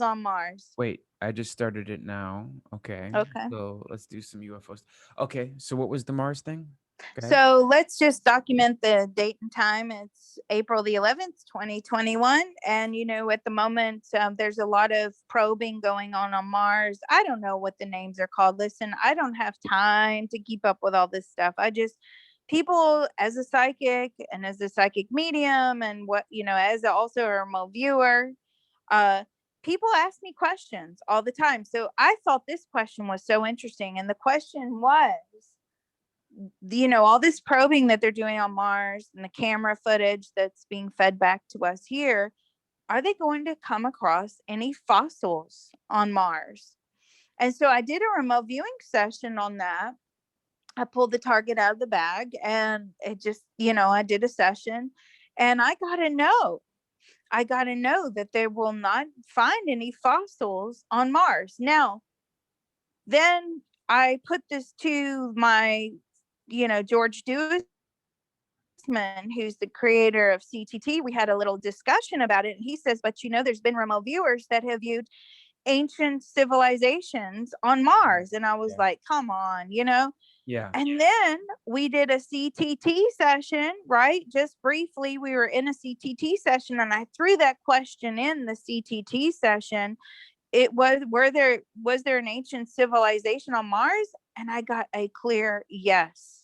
on Mars. Wait, I just started it now. Okay. Okay. So let's do some UFOs. Okay. So what was the Mars thing? Go ahead. So let's just document the date and time. It's April the 11th, 2021. And, at the moment, there's a lot of probing going on Mars. I don't know what the names are called. Listen, I don't have time to keep up with all this stuff. People, as a psychic and as a psychic medium, and as also a remote viewer, uh, people ask me questions all the time. So I thought this question was so interesting. And the question was, all this probing that they're doing on Mars and the camera footage that's being fed back to us here, are they going to come across any fossils on Mars? And so I did a remote viewing session on that. I pulled the target out of the bag and it just, I did a session, and I got to know that they will not find any fossils on Mars. Now, then I put this to my, George Duisman, who's the creator of CTT. We had a little discussion about it. And he says, but there's been remote viewers that have viewed ancient civilizations on Mars. And I was Yeah. like, come on, Yeah. And then we did a CTT session, right? Just briefly, we were in a CTT session, and I threw that question in the CTT session. It was there an ancient civilization on Mars? And I got a clear yes.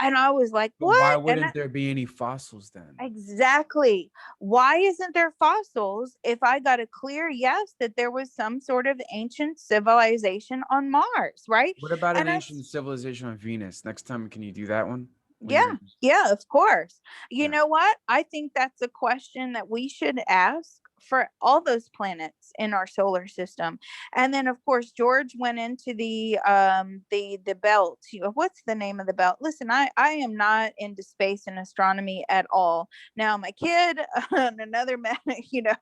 And I was like, But why what? wouldn't there be any fossils then? Exactly. Why isn't there fossils if I got a clear yes that there was some sort of ancient civilization on Mars, right? What about an And I ancient civilization on Venus? Next time, can you do that one? When Yeah, you're yeah, of course. You yeah. know what? I think that's a question that we should ask for all those planets in our solar system. And then of course George went into the belt. What's the name of the belt? Listen, I am not into space and astronomy at all. Now my kid on another man,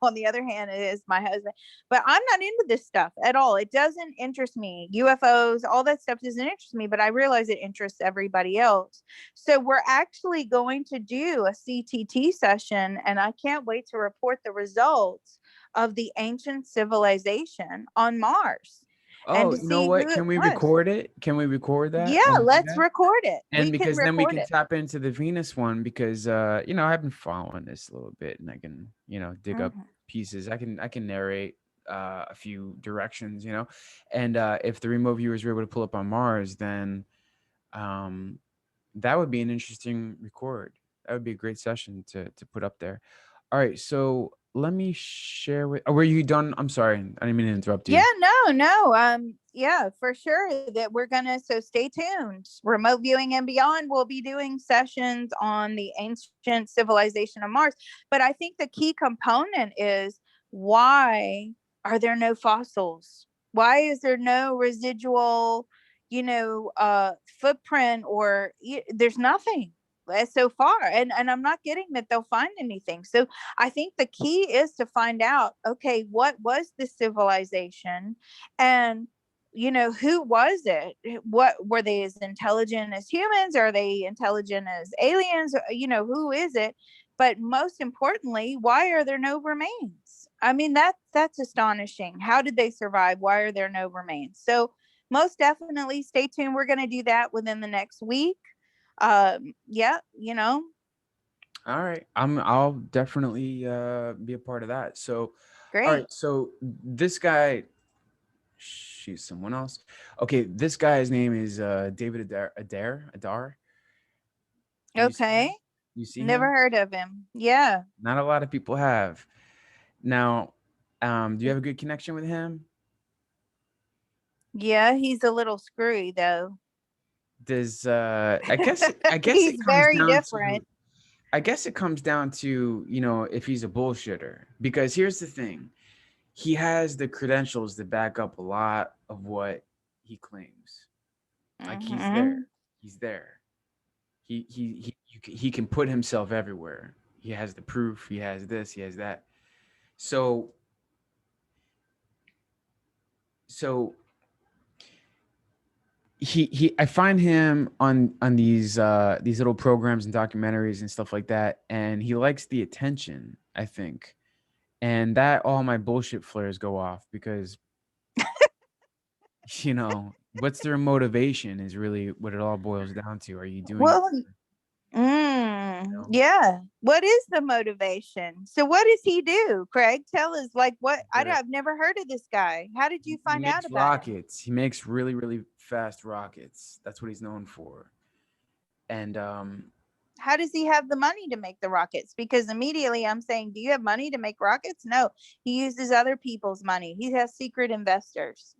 on the other hand, it is my husband, but I'm not into this stuff at all. It doesn't interest me. UFOs, all that stuff doesn't interest me, but I realize it interests everybody else. So we're actually going to do a CTT session, and I can't wait to report the results of the ancient civilization on Mars and Oh, to you know see who what? it Can we was. record it? Can we record that Yeah, when we do let's that? record it. And We can because then we record can it. tap into the Venus one because I've been following this a little bit and I can, dig up Mhm. pieces. I can narrate a few directions, And if the remote viewers were able to pull up on Mars, then um that would be an interesting record. That would be a great session to put up there. All right, so let me share with. Oh, were you done? I'm sorry, I didn't mean to interrupt Yeah, you. no, no. Yeah, for sure that we're gonna. So stay tuned. Remote viewing and beyond. We'll be doing sessions on the ancient civilization of Mars. But I think the key component is, why are there no fossils? Why is there no residual, footprint, or there's nothing so far? And I'm not getting that they'll find anything. So I think the key is to find out, okay, what was the civilization, and who was it? What were they, as intelligent as humans? Are they intelligent as aliens? Who is it? But most importantly, why are there no remains? I mean, that's astonishing. How did they survive? Why are there no remains? So most definitely stay tuned. We're going to do that within the next week. Yeah, All right, I'll definitely be a part of that. So, all right, great. so this guy, she's someone else. Okay, this guy's name is David Adair. Have you seen Okay. him? You see Never him? heard of him. Yeah. Not a lot of people have. Now, do you have a good connection with him? Yeah, he's a little screwy though. Does I guess it He's comes very down different. to if he's a bullshitter. Because here's the thing. He has the credentials to back up a lot of what he claims. Like he's there. Hmm. He's there. He can put himself everywhere. He has the proof. He has this. He has that. So so he I find him on these little programs and documentaries and stuff like that, and he likes the attention, I think. And that all my bullshit flares go off because, what's their motivation is really what it all boils down to. Are you doing it? Well, You know? yeah. What is the motivation? So what does he do? Craig, tell us, like, what The- I've never heard of this guy. How did you he find out makes about him? rockets. He makes really, really fast rockets. That's what he's known for. And How does he have the money to make the rockets? Because immediately I'm saying, do you have money to make rockets? No, he uses other people's money. He has secret investors.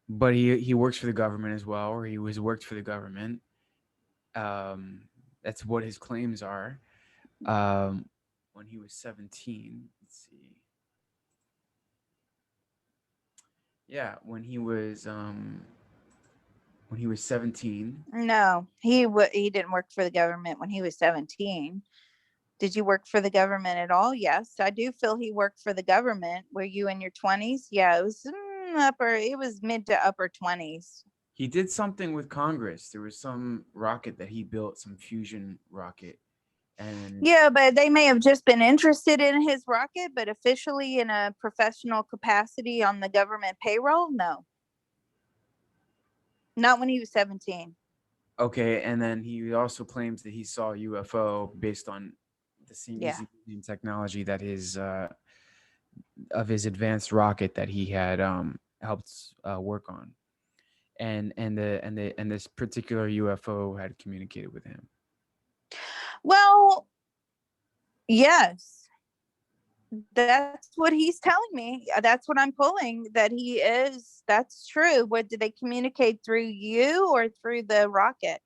but he works for the government as well, or he was worked for the government. That's what his claims are. Um, when he was 17, let's see. Yeah, when he was 17. No, he didn't work for the government when he was 17. Did you work for the government at all? Yes, I do feel he worked for the government. Were you in your 20s? Yeah, it was it was mid to upper 20s. He did something with Congress. There was some rocket that he built, some fusion rocket, and Yeah, but they may have just been interested in his rocket, but officially in a professional capacity on the government payroll, no. Not when he was 17. okay, and then he also claims that he saw a UFO based on the same Yeah. using the same technology that his advanced rocket that he had helped work on, and this particular UFO had communicated with him. Well, yes. That's what he's telling me. That's what I'm pulling, that he is. That's true. What did they communicate through you or through the rocket?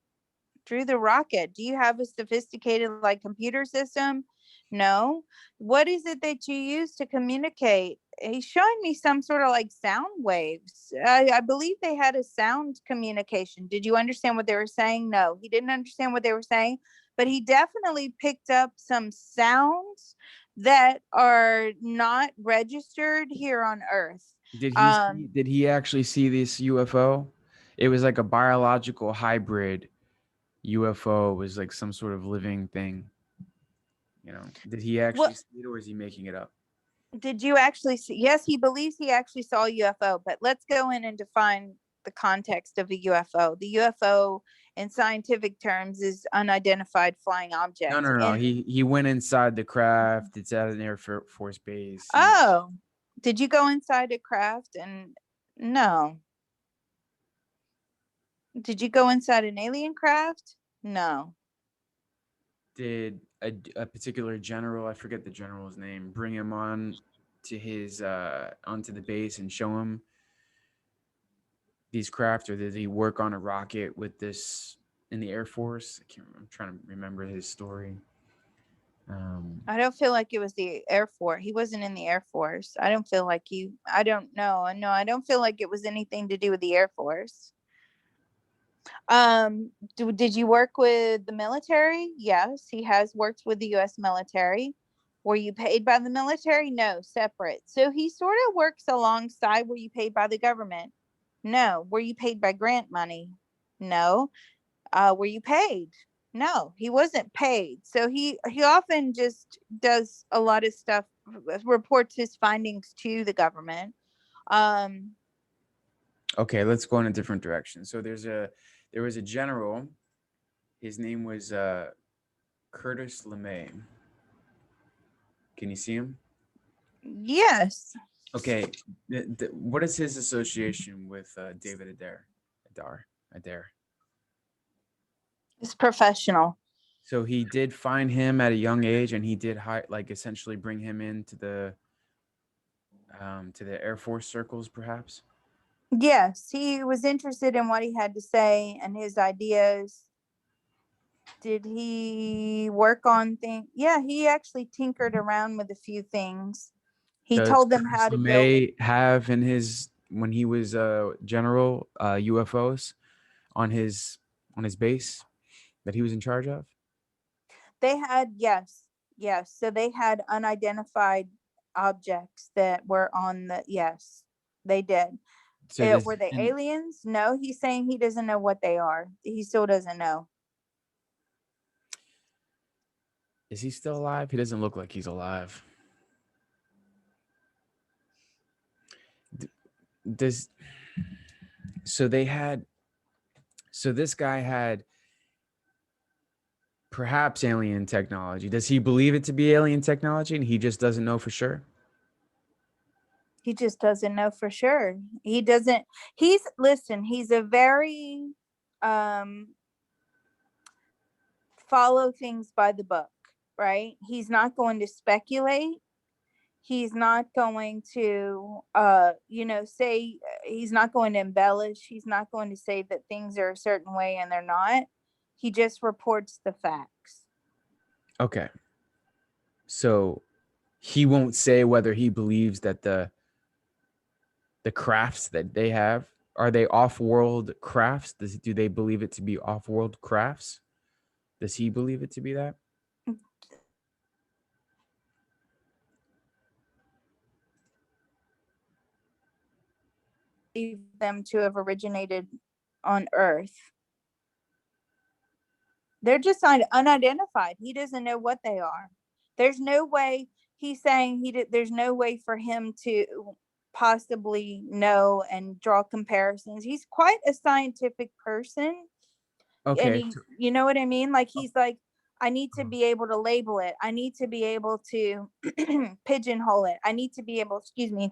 Through the rocket. Do you have a sophisticated like computer system? No. What is it that you use to communicate? He's showing me some sort of like sound waves. I believe they had a sound communication. Did you understand what they were saying? No, he didn't understand what they were saying, but he definitely picked up some sounds that are not registered here on Earth. Did he actually see this UFO? It was like a biological hybrid UFO. It was like some sort of living thing. Did he actually What see it, or is he making it up? did you actually see? Yes, he believes he actually saw a UFO, but let's go in and define the context of a UFO. The UFO in scientific terms is unidentified flying No, object. no, no. And He went inside the craft. It's at an Air Force base. oh, did you go inside a craft? And no. Did you go inside an alien craft? No. Did a particular general, I forget the general's name, bring him on to his onto the base and show him these craft, or did he work on a rocket with this in the Air Force? I'm trying to remember his story. I don't feel like it was the Air Force. He wasn't in the Air Force. I don't feel like I don't know. No, I don't feel like it was anything to do with the Air Force. Did you work with the military? Yes, he has worked with the US military. Were you paid by the military? No, separate. So he sort of works alongside. Were you paid by the government? No. Were you paid by grant money? No. Were you paid? No, he wasn't paid. So he often just does a lot of stuff, reports his findings to the government. Um, Okay, let's go in a different direction. So there was a general. His name was Curtis Lemay. Can you see him? yes. Okay, what is his association with David Adair? Adair. It's professional. So he did find him at a young age, and he did like essentially bring him into to the Air Force circles, perhaps. Yes, he was interested in what he had to say and his ideas. Did he work on things? Yeah, he actually tinkered around with a few things. He Does told them Curtis how to build. LeMay have in his when he was general UFOs on his base that he was in charge of? They had, yes, yes. So they had unidentified objects that were on the, yes, they did. So this Were they and aliens? No, he's saying he doesn't know what they are. He still doesn't know. is he still alive? He doesn't look like he's alive. does so they had so this guy had perhaps alien technology. Does he believe it to be alien technology and he just doesn't know for sure? He just doesn't know for sure. He doesn't. Listen, he's a very um follow things by the book, right? He's not going to speculate. He's not going to say, he's not going to embellish. He's not going to say that things are a certain way and they're not. He just reports the facts. Okay. So he won't say whether he believes that the crafts that they have are they off-world crafts? Do they believe it to be off-world crafts? Does he believe it to be that? Them to have originated on Earth. They're just unidentified. He doesn't know what they are. There's no way. He's saying there's no way for him to possibly know and draw comparisons. He's quite a scientific person, and Okay. you know what I mean? Like, he's like, I need to be able to label it. I need to be able to pigeonhole it. I need to be able,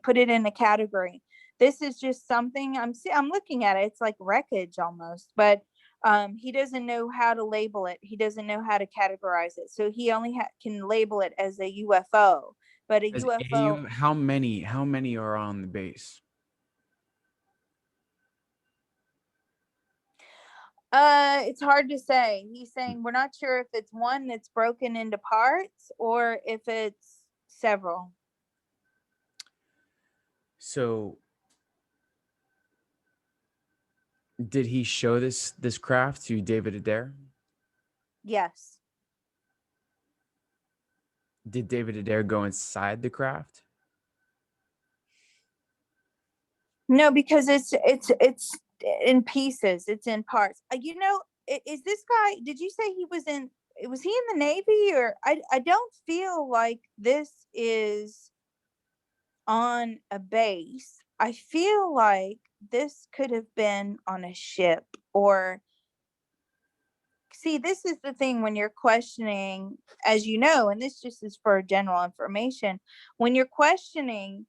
put it in a category. This is just something I'm looking at it. It's like wreckage almost, but he doesn't know how to label it. He doesn't know how to categorize it. So he only can label it as a UFO. But a As UFO, how many are on the base? it's hard to say. He's saying we're not sure if it's one that's broken into parts or if it's several. So did he show this craft to David Adair? Yes. Did David Adair go inside the craft? No, because it's in pieces. It's in parts. Is this guy? Did you say he was in? Was he in the Navy? Or I don't feel like this is on a base. I feel like this could have been on a ship. Or see, this is the thing when you're questioning, as you know, and this just is for general information, when you're questioning,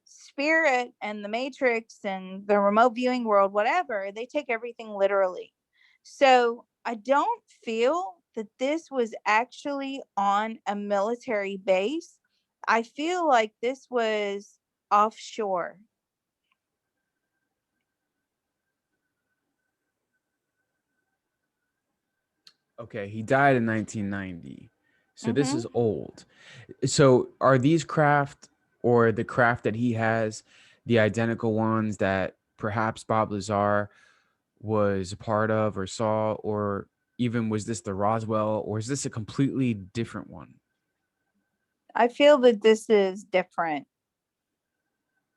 spirit and the matrix and the remote viewing world, whatever, they take everything literally. So I don't feel that this was actually on a military base. I feel like this was offshore. Okay, he died in 1990. So this Mm-hmm. is old. So are these craft or the craft that he has the identical ones that perhaps Bob Lazar was a part of or saw, or even was this the Roswell, or is this a completely different one? I feel that this is different.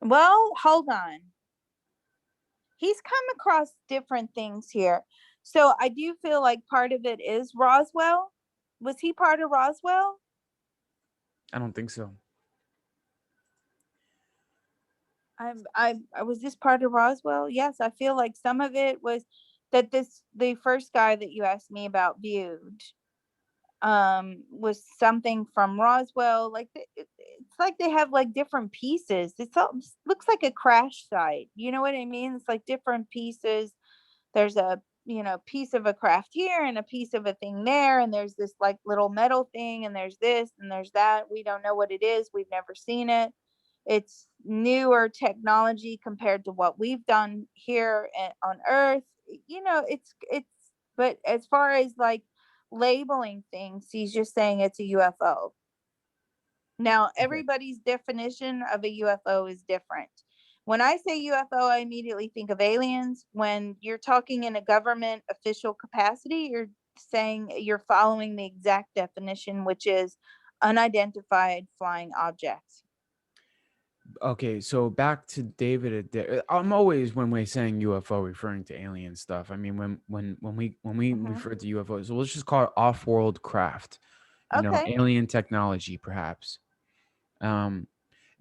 Well, hold on. He's come across different things here. So I do feel like part of it is Roswell. Was he part of Roswell? I don't think so. I was this part of Roswell? Yes, I feel like some of it was that the first guy that you asked me about viewed was something from Roswell. Like it's like they have like different pieces. Looks like a crash site. You know what I mean? It's like different pieces. There's a piece of a craft here and a piece of a thing there, and there's this like little metal thing, and there's this and there's that. We don't know what it is. We've never seen it. It's newer technology compared to what we've done here on Earth. It's but as far as like labeling things, he's just saying it's a UFO. Now, Okay. everybody's definition of a UFO is different. When I say UFO, I immediately think of aliens. When you're talking in a government official capacity, you're following the exact definition, which is unidentified flying objects. Okay, so back to David Adair. I'm always when we're saying UFO referring to alien stuff. I mean when we Mhm. refer to UFOs, so let's just call it off-world craft. Okay. Alien technology perhaps. Um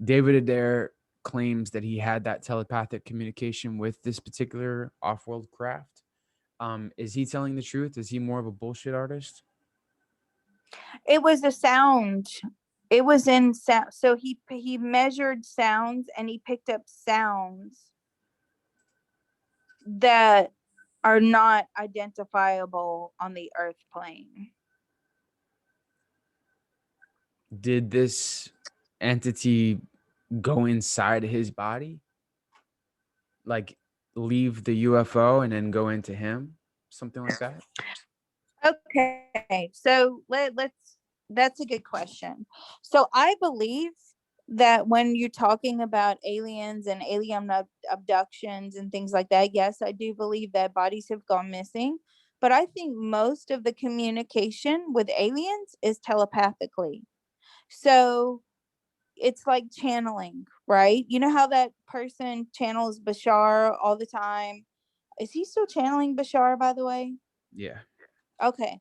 David Adair claims that he had that telepathic communication with this particular off-world craft. Is he telling the truth? Is he more of a bullshit artist? It was a sound. It was in sound. So he measured sounds and he picked up sounds that are not identifiable on the earth plane. Did this entity go inside his body? Like leave the UFO and then go into him? Something like that? Okay, so let's that's a good question. So I believe that when you're talking about aliens and alien abductions and things like that, yes, I do believe that bodies have gone missing, but I think most of the communication with aliens is telepathically. So it's like channeling, right? You know how that person channels Bashar all the time? Is he still channeling Bashar, by the way? Yeah. Okay.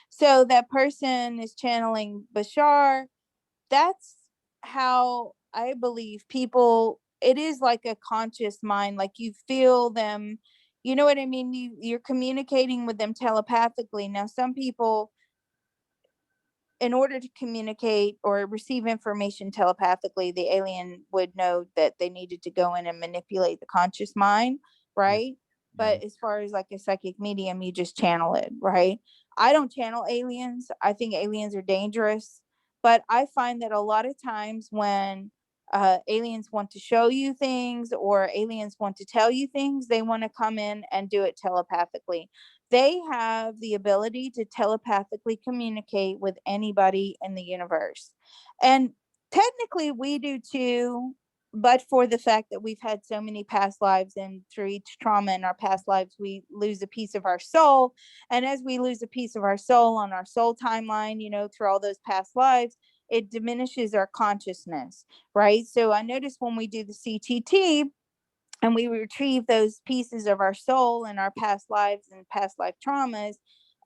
So that person is channeling Bashar. That's how I believe people, it is like a conscious mind. Like you feel them, you know what I mean? You're communicating with them telepathically. Now, some people, in order to communicate or receive information telepathically, the alien would know that they needed to go in and manipulate the conscious mind, Yeah. right? Yeah. But as far as like a psychic medium, you just channel it, right? I don't channel aliens. I think aliens are dangerous. But I find that a lot of times when aliens want to show you things or aliens want to tell you things, they want to come in and do it telepathically. They have the ability to telepathically communicate with anybody in the universe. And technically, we do too, but for the fact that we've had so many past lives, and through each trauma in our past lives, we lose a piece of our soul. And as we lose a piece of our soul on our soul timeline, you know, through all those past lives, it diminishes our consciousness, right? So I noticed when we do the CTT, and we retrieve those pieces of our soul and our past lives and past life traumas,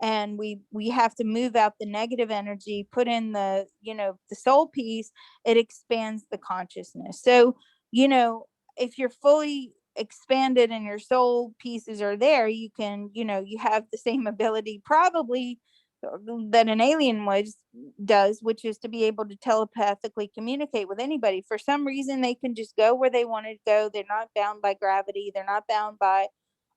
and we have to move out the negative energy, put in the, you know, the soul piece. It expands the consciousness. So, you know, if you're fully expanded and your soul pieces are there, you can, you know, you have the same ability probably that an alien was does, which is to be able to telepathically communicate with anybody. For some reason, they can just go where they want to go. They're not bound by gravity. They're not bound by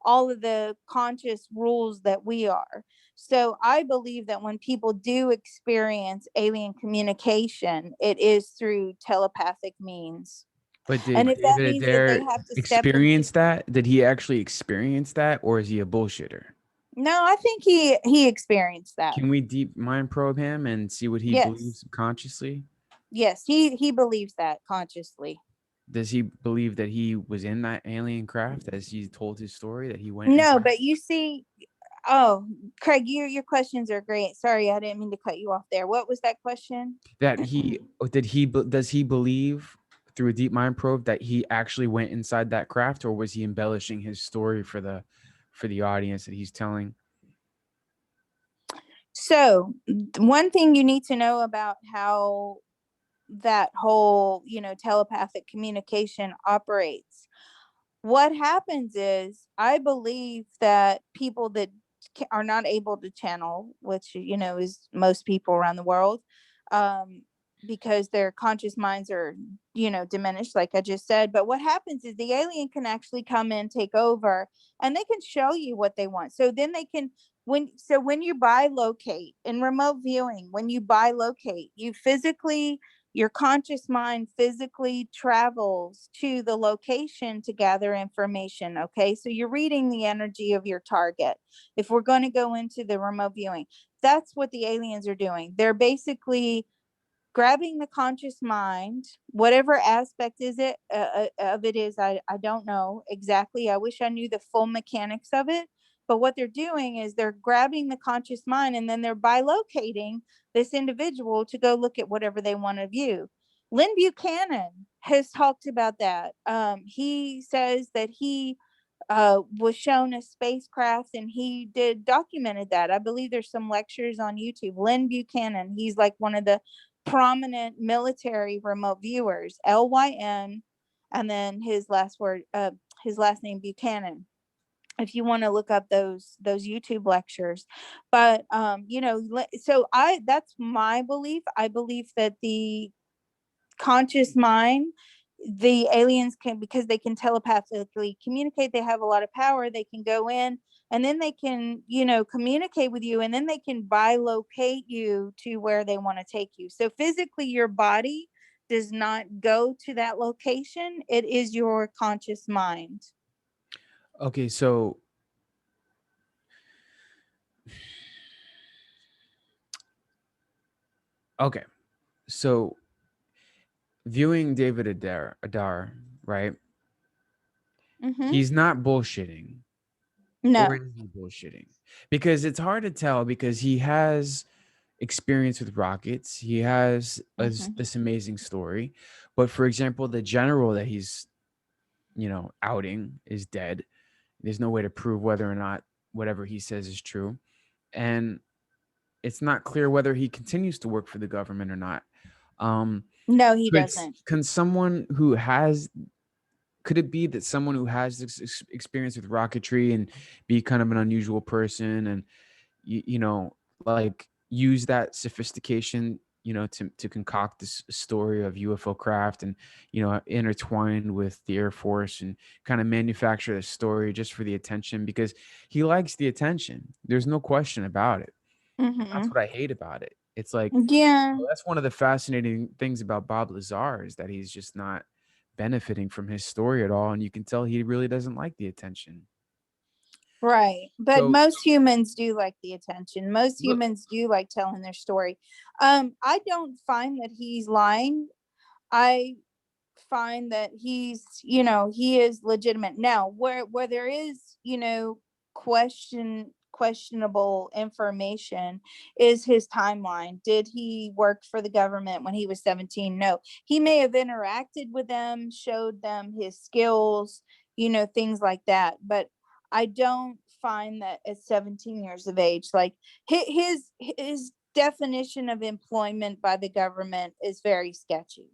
all of the conscious rules that we are. So I believe that when people do experience alien communication, it is through telepathic means. But And did if that David means that they Adair have to step into, experience that? Did he actually experience that, or is he a bullshitter? no, I think he experienced that. Can we deep mind probe him and see what he Yes. believes consciously? Yes, he believes that consciously. Does he believe that he was in that alien craft as he told his story that he went No, inside? but you see, oh, Craig, your questions are great. Sorry, I didn't mean to cut you off there. What was that question? That he did he does he believe through a deep mind probe that he actually went inside that craft, or was he embellishing his story for the audience that he's telling? So, one thing you need to know about how that whole, you know, telepathic communication operates. What happens is, I believe that people that are not able to channel, which, you know, is most people around the world, um, because their conscious minds are, you know, diminished, like I just said. But what happens is the alien can actually come in, take over, and they can show you what they want. So then they can, when you buy locate in remote viewing, when you buy locate, you physically, your conscious mind physically travels to the location to gather information. Okay, so you're reading the energy of your target. If we're going to go into the remote viewing, that's what the aliens are doing. They're basically grabbing the conscious mind, whatever aspect is it of it is, I don't know exactly. I wish I knew the full mechanics of it. But what they're doing is they're grabbing the conscious mind, and then they're bilocating this individual to go look at whatever they want to view. Lynn Buchanan has talked about that. He says that he was shown a spacecraft, and he did documented that. I believe there's some lectures on YouTube. Lynn Buchanan, he's like one of the prominent military remote viewers. LYN and then his last name Buchanan, if you want to look up those YouTube lectures. But so I that's my belief. I believe that the conscious mind, the aliens can, because they can telepathically communicate, they have a lot of power, they can go in and then they can, communicate with you, and then they can bilocate you to where they want to take you. So physically your body does not go to that location, it is your conscious mind. Okay, so okay, so viewing David Adair, right? Mm-hmm. He's not bullshitting, or No. is he bullshitting? Because it's hard to tell, because he has experience with rockets. He has Mm-hmm. this amazing story. But for example, the general that he's, outing is dead. There's no way to prove whether or not whatever he says is true. And it's not clear whether he continues to work for the government or not. Um, No, he could, doesn't. can someone who has could it be that someone who has this experience with rocketry and be kind of an unusual person, and like use that sophistication, to concoct this story of UFO craft, and intertwined with the Air Force, and kind of manufacture a story just for the attention, because he likes the attention. There's no question about it. That's Mm-hmm. what I hate about it. It's like, Yeah. well, that's one of the fascinating things about Bob Lazar, is that he's just not benefiting from his story at all, and you can tell he really doesn't like the attention. Right. But So most humans do like the attention. Most look, humans do like telling their story. I don't find that he's lying. I find that he is legitimate. Now, where there is, questionable information is his timeline. Did he work for the government when he was 17? No. He may have interacted with them, showed them his skills, things like that. But I don't find that at 17 years of age, like his definition of employment by the government is very sketchy.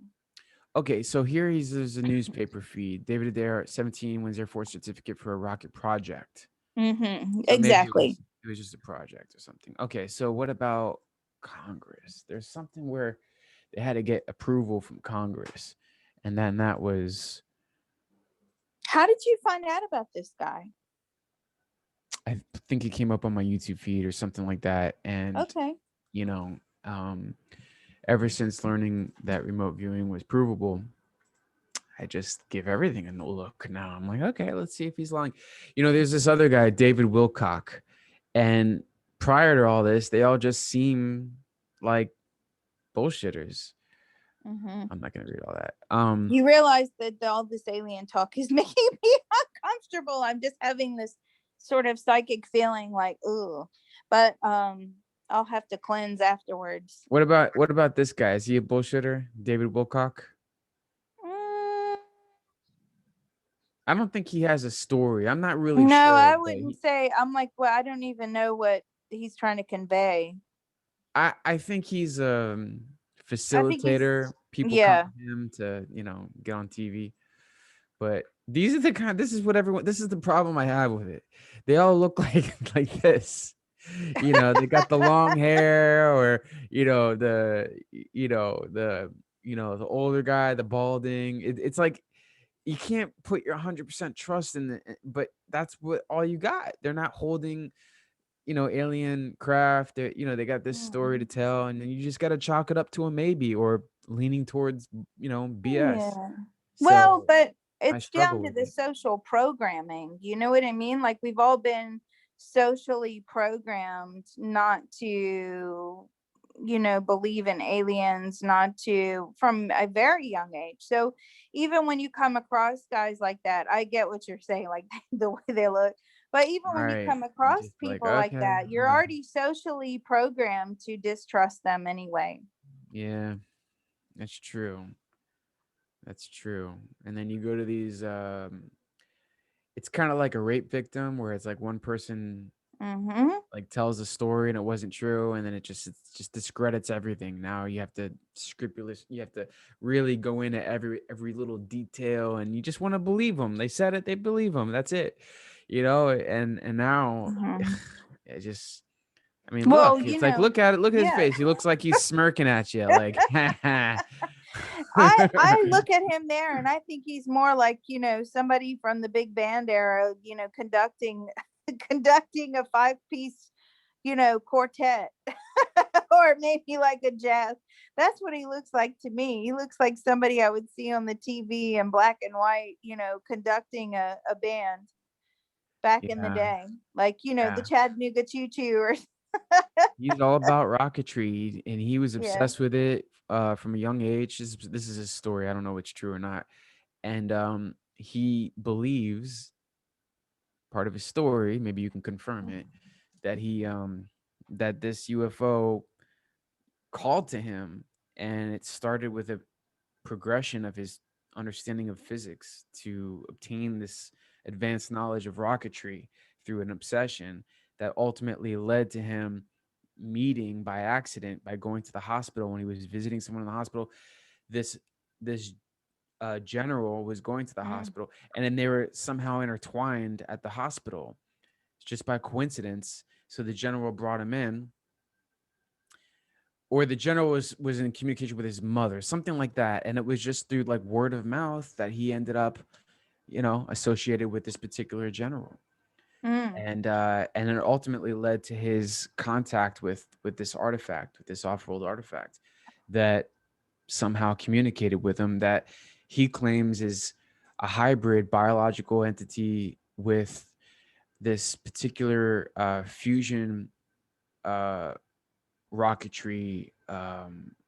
okay, so here there's a newspaper feed. David Adair at 17 wins Air Force certificate for a rocket project. Mm-hmm. So maybe Exactly. it was just a project or something. Okay, so what about Congress? There's something where they had to get approval from Congress, and then that was, How did you find out about this guy? I think it came up on my YouTube feed or something like that. And Okay. you know, um, ever since learning that remote viewing was provable, I just give everything a look now. I'm like, okay, let's see if he's lying. There's this other guy, David Wilcock, and prior to all this, they all just seem like bullshitters. Mm-hmm. I'm not gonna read all that. You realize that all this alien talk is making me uncomfortable. I'm just having this sort of psychic feeling like, ooh, but I'll have to cleanse afterwards. What about this guy? Is he a bullshitter, David Wilcock? Mm, I don't think he has a story. I'm not really no, sure, I but wouldn't say. I'm like, well, I don't even know what he's trying to convey. I think he's a I think he's, facilitator. People come yeah. to him to, get on TV. But these are the kind. This is what everyone. This is the problem I have with it. They all look like this. They got the long hair, or the older guy, the balding. It's like you can't put your 100% trust in it. But that's what all you got. They're not holding, alien craft. They got this story to Mm, tell, and then you just got to chalk it up to a maybe, or leaning towards, BS. yeah. Well, So but I it's struggle down to with the it. social programming. You know what I mean? Like we've all been socially programmed not to, believe in aliens, not to, from a very young age. So even when you come across guys like that, I get what you're saying, like the way they look. But even when you Right. come I'm across just like, people like okay, that, you're whatever. already socially programmed to distrust them anyway. Yeah, that's true. That's true. And then you go to these, it's kind of like a rape victim, where it's like one person Mm-hmm. like tells a story and it wasn't true, and then it just discredits everything. Now you have to you have to really go into every little detail, and you just want to believe them. They said it, they believe them. That's it, and now Mm-hmm. it just, I mean, look, Well, it's like, look at it, look at his yeah. face. He looks like he's smirking at you, like, I look at him there and I think he's more like, somebody from the big band era, conducting conducting a five-piece, quartet. Or maybe like a jazz. That's what he looks like to me. He looks like somebody I would see on the TV in black and white, conducting a band back in the yeah, day. Like, the yeah. Chattanooga Choo Choo or He's all about rocketry, and he was yeah. obsessed with it from a young age. This is his story. I don't know if it's true or not. And he believes, part of his story, maybe you can confirm it, that that this UFO called to him, and it started with a progression of his understanding of physics to obtain this advanced knowledge of rocketry through an obsession that ultimately led to him meeting by accident, by going to the hospital when he was visiting someone in the hospital. This general was going to the Mm, hospital, and then they were somehow intertwined at the hospital just by coincidence. So the general brought him in, or the general was in communication with his mother, something like that, and it was just through like word of mouth that he ended up, associated with this particular general. mm, And it ultimately led to his contact with this artifact, with this off-world artifact that somehow communicated with him, that he claims is a hybrid biological entity with this particular fusion uh, rocketry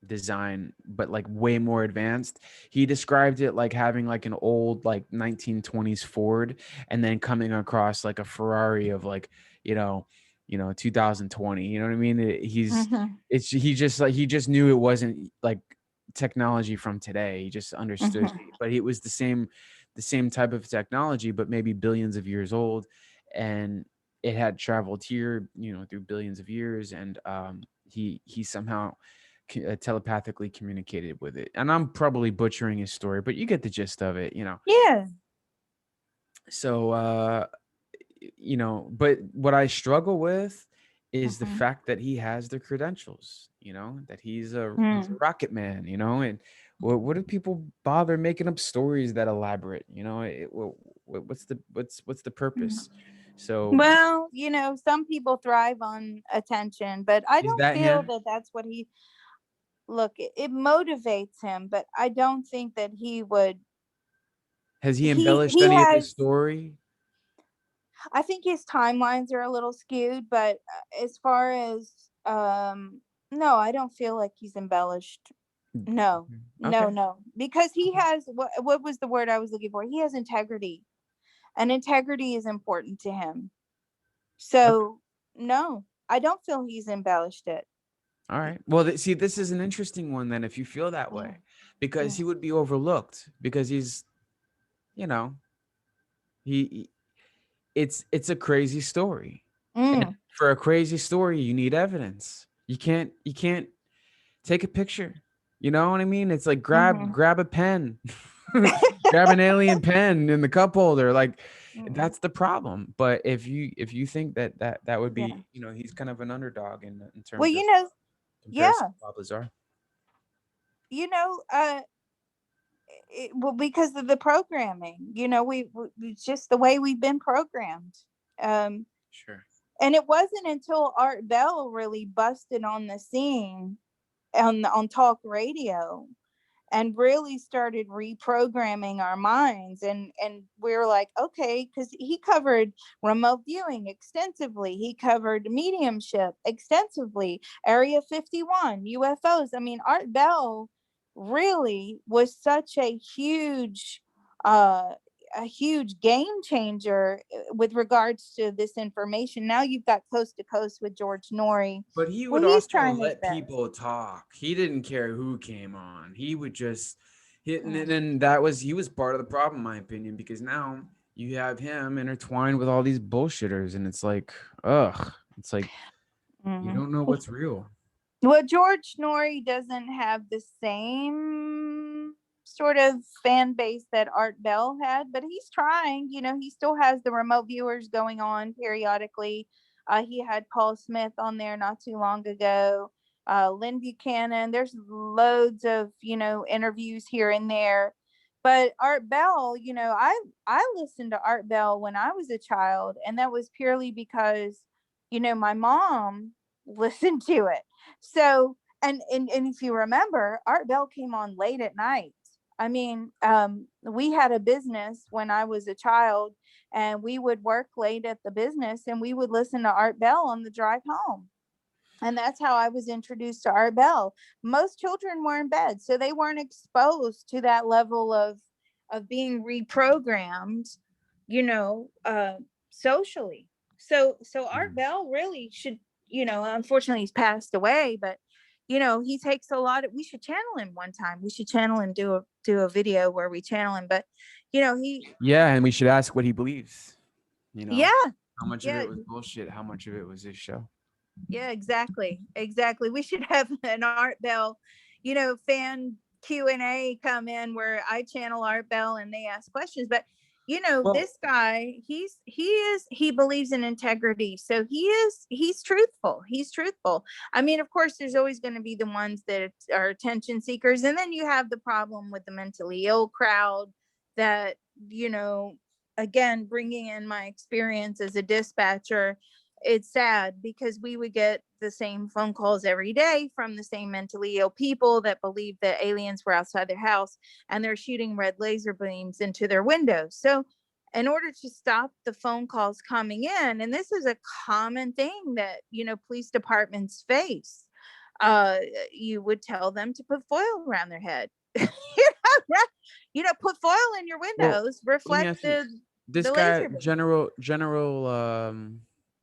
design, but like way more advanced. He described it like having like an old like 1920s Ford, and then coming across like a Ferrari of like, 2020. You know what I mean? mm-hmm, He just knew it wasn't like technology from today. He just understood, mm-hmm, but it was the same type of technology, but maybe billions of years old, and it had traveled here, through billions of years, and he somehow telepathically communicated with it. And I'm probably butchering his story, but you get the gist of it. yeah. So but what I struggle with is the Mm-hmm, fact that he has the credentials, that he's a mm, rocket man, and what if people bother making up stories that elaborate, what's the mm. purpose? So Well, some people thrive on attention, but I is don't that feel him? that that's what he look. It motivates him, but I don't think that he would. Has he embellished He any of his has. story? I think his timelines are a little skewed, but as far as no, I don't feel like he's embellished. No, no, Okay. no, because he Okay. has what was the word I was looking for? He has integrity, and integrity is important to him. Okay. So no, I don't feel he's embellished it. All right. Well, see, this is an interesting one then, if you feel that Mm, way, because mm, he would be overlooked because he's, you know, he it's a crazy story. And mm, for a crazy story, you need evidence. You can't take a picture. You know what I mean? It's like grab mhm, grab a pen. Grab an alien pen in the cup holder. Like, mm. that's the problem. But if you think that would Yeah. be, he's kind of an underdog in Well, terms of comparison yeah, to Bob Lazar. you know, uh, well, because of the programming, it's just the way we've been programmed. Um, Sure. and it wasn't until Art Bell really busted on the scene on talk radio and really started reprogramming our minds, and we were like, okay, because he covered remote viewing extensively, he covered mediumship extensively, area 51, UFOs. I mean, Art Bell really was such uh a huge game changer with regards to this information. Now you've got Coast to Coast with George Norrie. But he Well, would he's also trying his let best. people talk. He didn't care who came on. He would just hit, and Mm, then he was part of the problem, in my opinion, because now you have him intertwined with all these bullshitters, and it's like, ugh, it's like you Mhm. don't know what's real. Well, George Norrie doesn't have the same sort of fan base that Art Bell had, but he's trying. He still has the remote viewers going on periodically. He had Paul Smith on there not too long ago. Lynn Buchanan. There's loads of interviews here and there. But Art Bell, I listened to Art Bell when I was a child, and that was purely because my mom listened to it. So, and if you remember, Art Bell came on late at night. I mean, we had a business when I was a child, and we would work late at the business, and we would listen to Art Bell on the drive home. And that's how I was introduced to Art Bell. Most children were in bed, so they weren't exposed to that level of being reprogrammed, socially. So Art Mm. Bell really should, unfortunately he's passed away, but he takes a lot of, we should channel him one time. We should channel him, do a video where we channel him. But he Yeah, and we should ask what he believes. You know, yeah, how much of yeah, it was bullshit, how much of it was his show. yeah, exactly. We should have an Art Bell, fan Q&A come in where I channel Art Bell and they ask questions. But Well, this guy, he believes in integrity, so he's truthful. He's truthful. I mean, of course, there's always going to be the ones that are attention seekers, and then you have the problem with the mentally ill crowd that you know again, bringing in my experience as a dispatcher, it's sad because we would get the same phone calls every day from the same mentally ill people that believe that aliens were outside their house and they're shooting red laser beams into their windows. So, in order to stop the phone calls coming in, and this is a common thing that, police departments face, uh, you would tell them to put foil around their head. Put foil in your well, windows, let me reflect ask you. This the guy, laser beam. General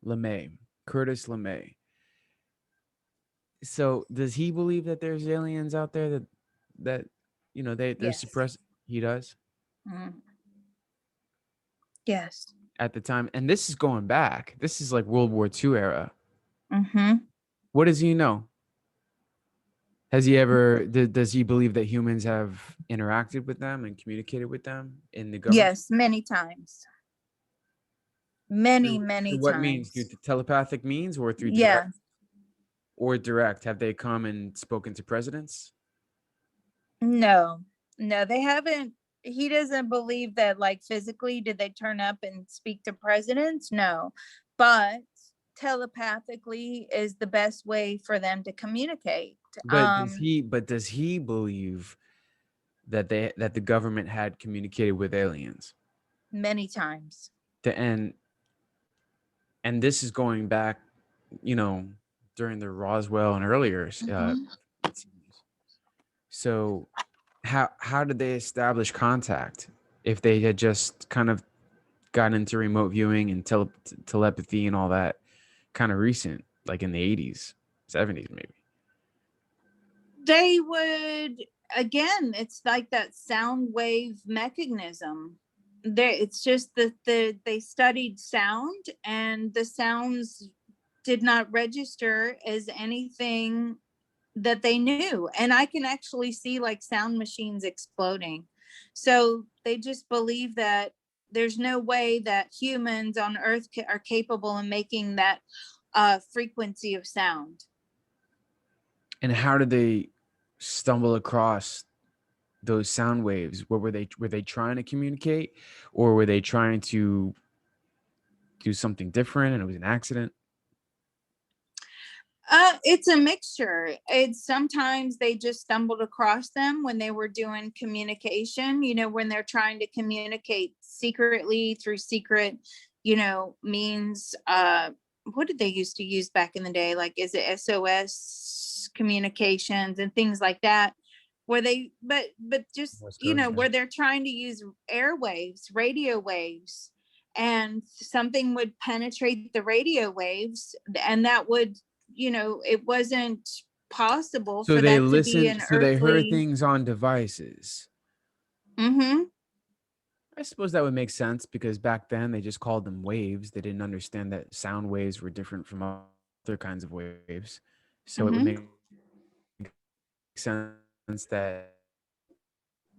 Lemay, Curtis Lemay. So does he believe that there's aliens out there that they're Yes. suppressed? He does Mm. Yes. at the time, and this is going back. This is like World War II era. Mm-hmm. What does he know? Does he believe that humans have interacted with them and communicated with them in the government? Yes, many times. Many, Through many what means? Through times. the telepathic means or through Yeah. direct? Have they come and spoken to presidents? No. No, they haven't. He doesn't believe that, like, physically did they turn up and speak to presidents? No. But telepathically is the best way for them to communicate. Does he believe that the government had communicated with aliens? Many times. To and this is going back, you know, during the Roswell and earlier Mm-hmm. so how did they establish contact if they had just kind of gotten into remote viewing and telepathy and all that kind of recent, like in the 80s, 70s maybe? They would, again, it's like that sound wave mechanism. It's just that they studied sound, and the sounds did not register as anything that they knew. And I can actually see like sound machines exploding. So they just believe that there's no way that humans on Earth are capable of making that frequency of sound. And how did they stumble across those sound waves? What were they trying to communicate, or were they trying to do something different and it was an accident? It's a mixture. It's sometimes they just stumbled across them when they were doing communication, when they're trying to communicate secretly through secret, means. What did they used to use back in the day? Like, is it SOS communications and things like that? Where they, but just, Morse code, yeah. where they're trying to use airwaves, radio waves, and something would penetrate the radio waves, and that would, it wasn't possible So for they that to be listened, an so they heard earthly. things on devices. Mm-hmm. suppose that would make sense because back then they just called them waves. They didn't understand that sound waves were different from other kinds of waves. So it would Hmm. make sense that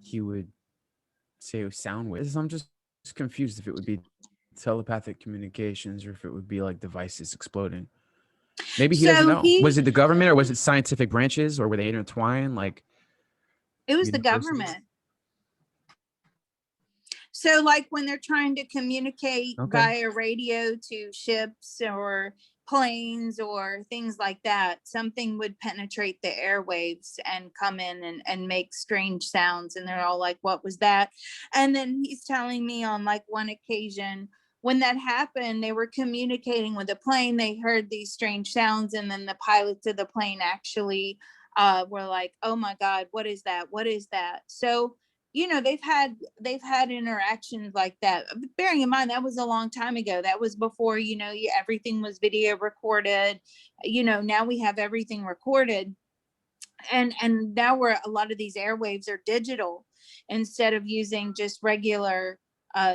he would say it was sound waves. I'm just confused if it would be telepathic communications or if it would be like devices exploding. Maybe he doesn't So know. Was it the government or was it scientific branches or were they intertwined like it was the universities? government. So, like when they're trying to communicate Okay. via radio to ships or planes or things like that, something would penetrate the airwaves and come in and make strange sounds. And they're all like, what was that? And then he's telling me on like one occasion, when that happened, they were communicating with a plane. They heard these strange sounds, and then the pilots of the plane actually were like, "Oh my God, what is that? What is that?" So they've had interactions like that, bearing in mind that was a long time ago. That was before everything was video recorded. Now we have everything recorded, and now we're a lot of these airwaves are digital instead of using just regular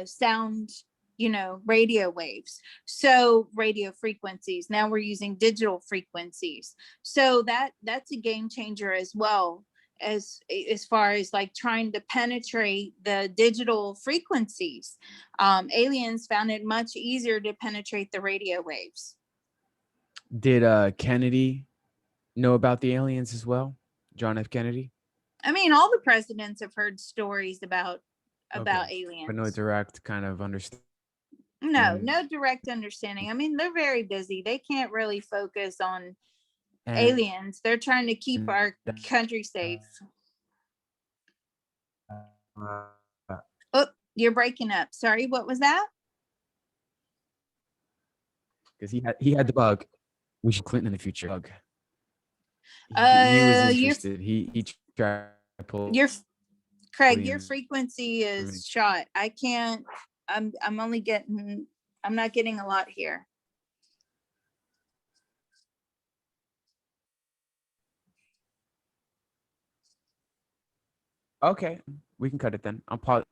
sound, radio waves. So radio frequencies, now we're using digital frequencies. So that's a game changer as well, as far as like trying to penetrate the digital frequencies. Aliens found it much easier to penetrate the radio waves. Did Kennedy know about the aliens as well? John F. Kennedy? I mean, all the presidents have heard stories about Okay. But no aliens. direct kind of understanding. No direct understanding. I mean, they're very busy. They can't really focus on And aliens. They're trying to keep our country safe. Oh, you're breaking up. Sorry, what was that? because he had the bug. We should Clinton in the future. Bug. He was You're interested. He tried you're Craig, your pulling frequency is shot. I can't. I'm only getting. I'm not getting a lot here. Okay, we can cut it then. I'll pause.